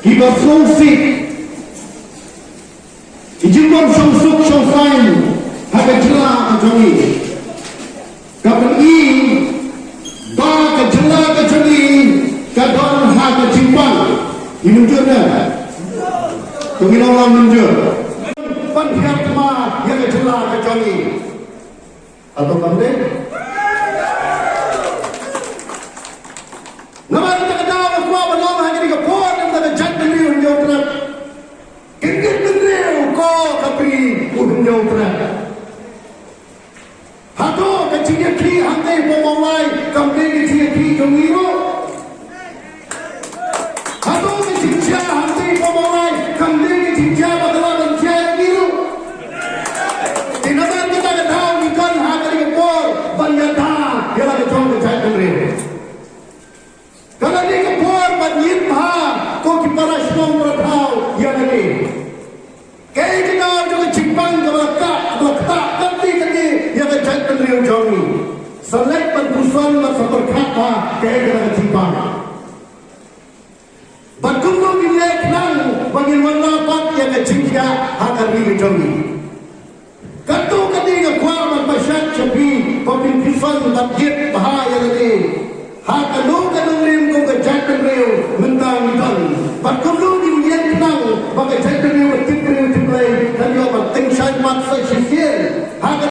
Kita sungsik Ijibon sungsuk sungsain Haga jelah kejoli Kapan i Ba ke jelah kejoli Kadon haga jimbang Inunjurnya Tungin Allah menunjuk Panhiat ma Yang ke jelah kejoli Atau kamu Nama kita kedal Aku apa nama hanya dikepon Yang tak jat diri Yang terap Kekit diri Kau kapi Yang terap Hato kecilnya ki Hantai pemawai Kampai kecilnya ki Kemiro Hato kecilnya Hantai pemawai Kampai kecilnya Badalah dan jaya biru Tindakan kita kedal Ikan hanya dikepon Banyata Ialah kecong kejat diri Kalau dia kepor banjir ha, kau kipara semua beratau yang lagi. Kaya kita juga cipang kebatak, tapi kini yang kecil kendriu jauhi. Selek penpusuan masa berkata, kaya kita cipang. Berkumpul di leknang, bagi walapat yang kecilnya akan dijauhi. Katu ketika kuat berpasyat cepi, pemimpisan banjir bahaya lagi. Hakanu kanung rim ko ka jatan reo mentang itan pat kulo di yen kenang bagai jatan